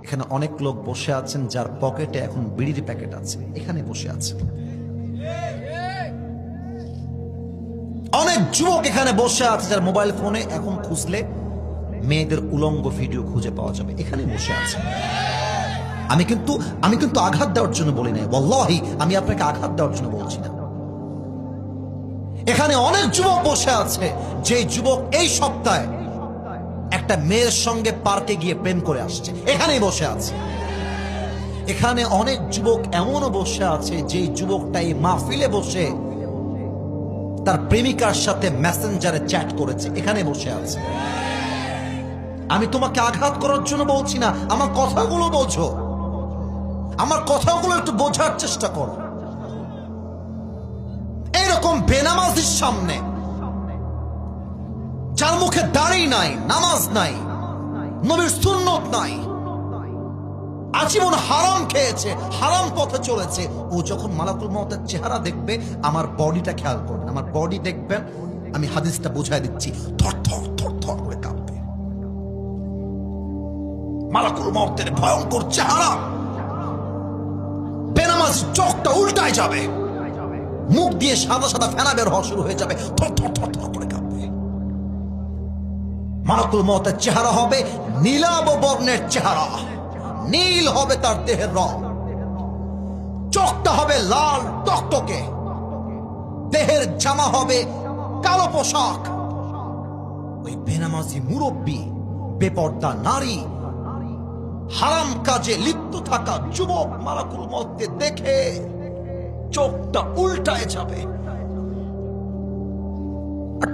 এখানে অনেক লোক বসে আছেন যার পকেটে এখন বিড়ির প্যাকেট আছে, এখানে বসে আছে। অনেক যুবক এখানে বসে আছে যার মোবাইল ফোনে এখন খুঁজলে মেয়েদের উলঙ্গ ভিডিও খুঁজে পাওয়া যাবে, এখানে বসে আছে। আমি কিন্তু আঘাত দেওয়ার জন্য বলি নাই, ওয়াল্লাহি আমি আপনাকে আঘাত দেওয়ার জন্য বলছি না। এখানে অনেক যুবক বসে আছে যে যুবক এই সপ্তাহে একটা মেয়ের সঙ্গে পার্কে গিয়ে প্রেম করে আসছে, এখানেই বসে আছে। এখানে অনেক যুবক এমনও বসে আছে যে যুবকটা এই মাহফিলে বসে তার প্রেমিকার সাথে মেসেঞ্জারে চ্যাট করেছে, এখানে বসে আছে। আমি তোমাকে আঘাত করার জন্য বলছি না, আমার কথাগুলো বোঝো, আমার কথাগুলো একটু বোঝার চেষ্টা করো। এইরকম বেনামাজির সামনে, যার মুখে দাড়ি নাই, নামাজ নাই, নবীর সুন্নত নাই, আজীবন হারাম খেয়েছে, হারাম পথে চলেছে, ও যখন মালাকুল মউতের চেহারা দেখবে, আমার বডিটা খেয়াল করবেন, আমার বডি দেখবেন, আমি হাদিসটা বুঝাই দিচ্ছি, থর থর থর থর করে কাঁপবে। মালাকুল মউতের ভয়ঙ্কর চেহারা, বেনামাজি চোখটা উল্টায় যাবে, মুখ দিয়ে সাদা সাদা ফেনা বের হওয়া শুরু হয়ে যাবে, থর থর থর থর করে কাঁপবে। মালাকুল মউতের চেহারা হবে নীলাভ বর্ণের চেহারা, নীল হবে তার দেহের রং, চোখটা হবে লাল টকটকে, দেহের জামা হবে কালো পোশাক। ওই বেনামাজি মুরব্বী, বেপর্দা নারী, হারাম কাজে লিপ্ত থাকা যুবক মালাকুল মউতকে দেখে চোখটা উল্টায় যাবে,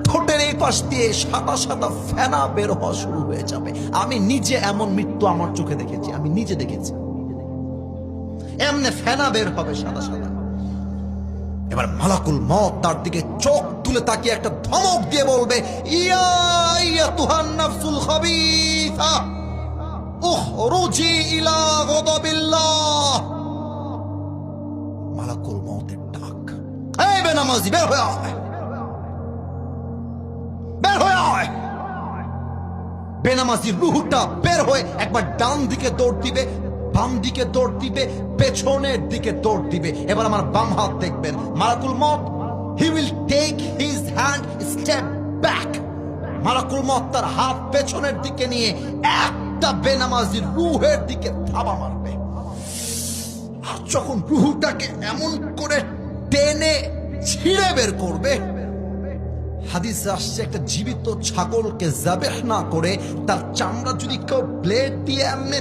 ঠোঁটের এই পাশ দিয়ে সাদা সাদা ফেনা বের হওয়া শুরু হয়ে যাবে। আমি নিজে এমন মৃত্যু আমার চোখে দেখেছি, আমি নিজে দেখেছি, এমনি ফেনা বের হবে সাদা সাদা। এবার মালাকুল মউত তার দিকে চোখ তুলে তাকিয়ে একটা ধমক দিয়ে বলবে, ইয়া আইয়াতুহান নাফসুল খাবিসা উখরুজি ইলা গাদাবিল্লাহ। মালাকুল মউতের ডাক, এই বেনামাজি বের হয়ে আয়, বের হয়ে আয়। বেনামাজির রূহটা বের হয়ে একবার ডান দিকে দৌড় দিবে, বাম দিকে দৌড় দিবে, পেছনের দিকে দৌড় দিবে। এবার আমার বাম হাত দেখবেন, মালাকুল মউত he will take his hand step back. মালাকুল মউত তার হাত পেছনের দিকে নিয়ে একটা বেনামাজির রূহের দিকে থাবা মারবে। আর যখন রূহটাকে এমন করে টেনে ছিঁড়ে বের করবে, হাদিসে আসছে একটা জীবিত ছাগলকে যাবেহ না করে তার চামড়া যদি কেউ ব্লেড দিয়ে এমনি